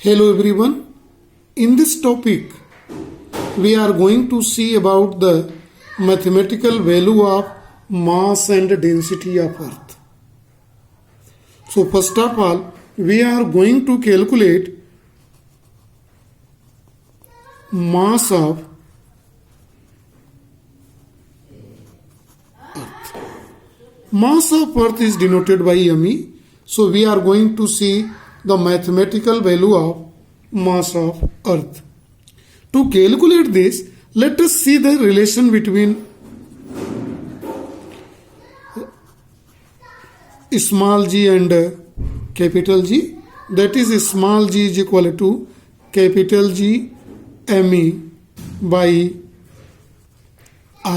Hello everyone. In this topic, we are going to see about the mathematical value of mass and density of Earth. So first of all, we are going to calculate mass of Earth. Mass of Earth is denoted by me. So we are going to see the mathematical value of mass of Earth. To calculate this, let us see the relation between small g and capital G. That is, small g is equal to capital G me by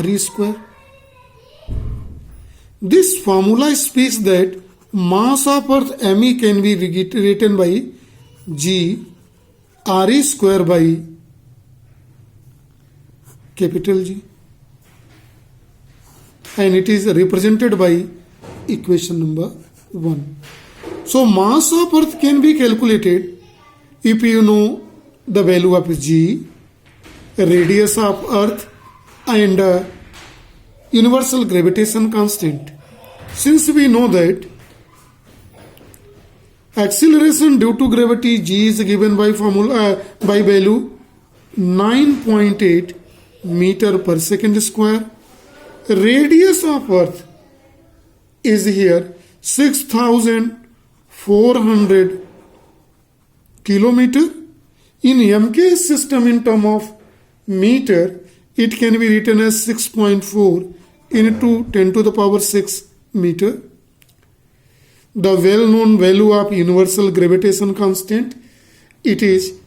re square. This formula speaks that mass of Earth me can be written by G re square by capital G, and it is represented by equation number 1. So mass of Earth can be calculated if you know the value of G, radius of Earth, and universal gravitation constant. Since we know that acceleration due to gravity G is given by formula by value 9.8 meter per second square. Radius of Earth is here 6,400 kilometer. In MK system, in term of meter, it can be written as 6.4 into 10 to the power 6 meter. The well-known value of universal gravitation constant, it is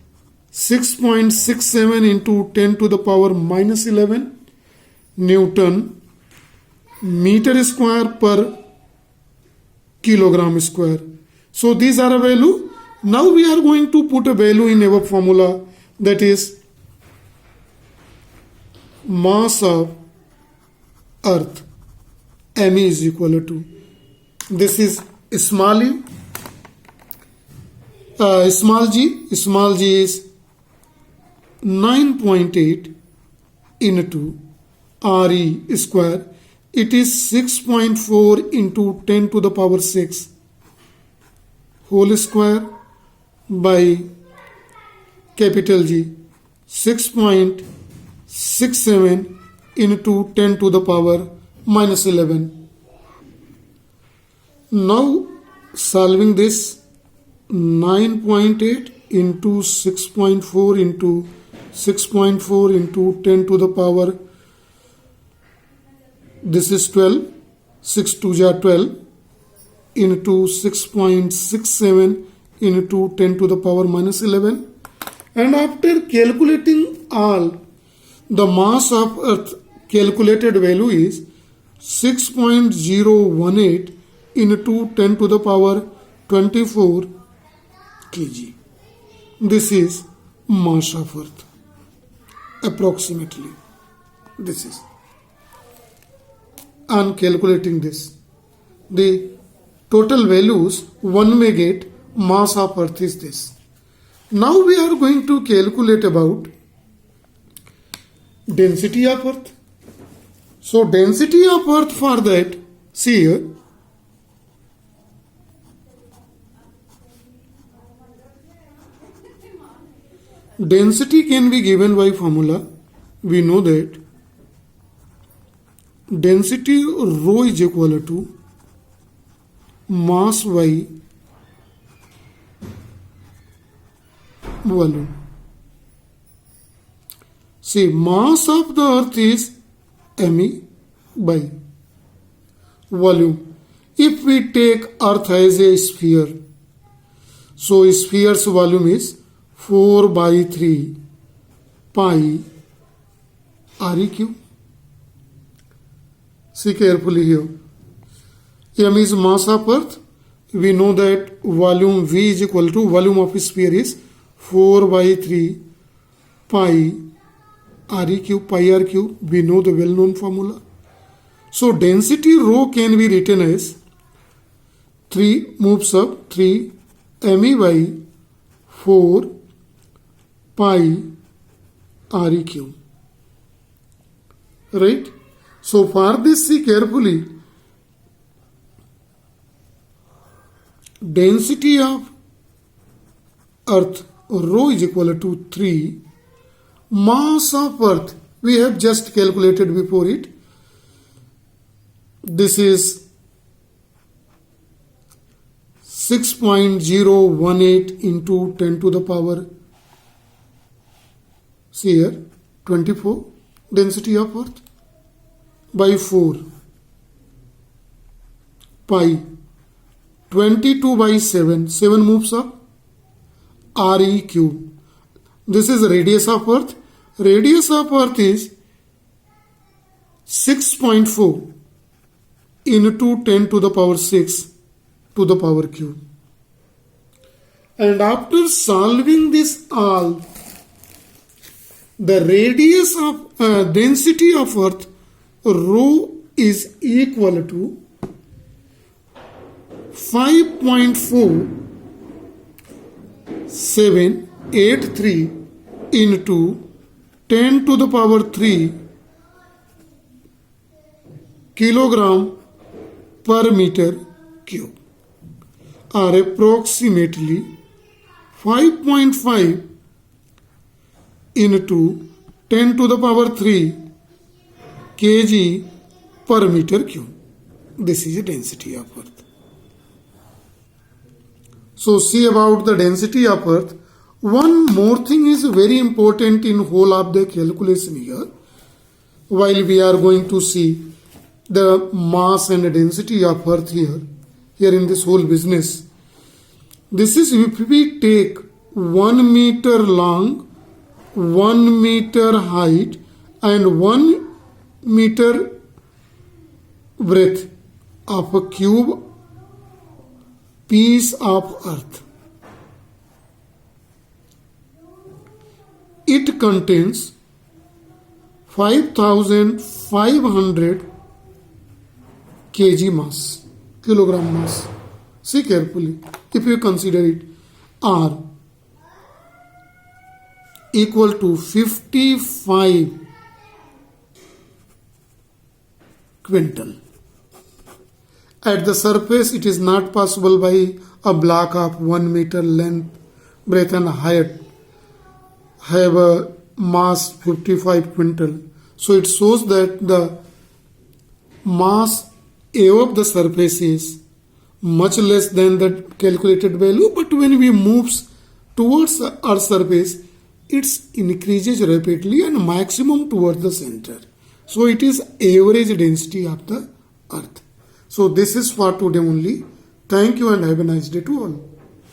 6.67 into 10 to the power minus 11 Newton meter square per kilogram square. So these are a value. Now we are going to put a value in our formula, that is mass of Earth me is equal to, this is small g is 9.8 into re square. It is 6.4 into 10 to the power 6 whole square by capital G, 6.67 into 10 to the power minus 11. Now solving this, 9.8 into 6.4 into 6.4 into 10 to the power, this is 12, 6 2 are 12, into 6.67 into 10 to the power minus 11. And after calculating all, the mass of Earth calculated value is 6.018 into 10 to the power 24 kg. This is mass of Earth. Approximately. This is. On calculating this, the total values one may get mass of Earth is this. Now we are going to calculate about density of Earth. So density of Earth, for that, see here, density can be given by formula. We know that density rho is equal to mass by volume. See, mass of the Earth is me by volume. If we take Earth as a sphere, so sphere's volume is 4 by 3 pi Req. See carefully here. M is mass of Earth. We know that volume V is equal to, volume of a sphere is 4 by 3 pi Req, pi r cube. We know the well-known formula. So density rho can be written as 3 moves up 3 me by 4 pi Req. Right? So for this, see carefully. Density of Earth rho is equal to 3. Mass of Earth we have just calculated before it. This is 6.018 into 10 to the power, see here, 24 density of Earth by 4 pi 22 by 7 moves up Re cube. This is radius of Earth. Radius of Earth is 6.4 into 10 to the power 6 to the power cube. And after solving this all, the radius of density of Earth rho is equal to 5.4783 into 10 to the power 3 kilogram per meter cube, or approximately 5.5 into 10 to the power 3 kg per meter cube. This is the density of Earth. So see about the density of Earth. One more thing is very important in whole of the calculation here. While we are going to see the mass and density of Earth here in this whole business. This is if we take 1 meter long, 1 meter height and 1 meter breadth of a cube piece of Earth. It contains 5,500 kg mass, kilogram mass. See carefully, if you consider it, R equal to 55 quintal. At the surface, it is not possible by a block of 1 meter length, breadth and height have a mass 55 quintal. So it shows that the mass above the surface is much less than the calculated value, but when we moves towards our surface, it increases rapidly and maximum towards the center. So it is average density of the Earth. So this is for today only. Thank you and have a nice day to all.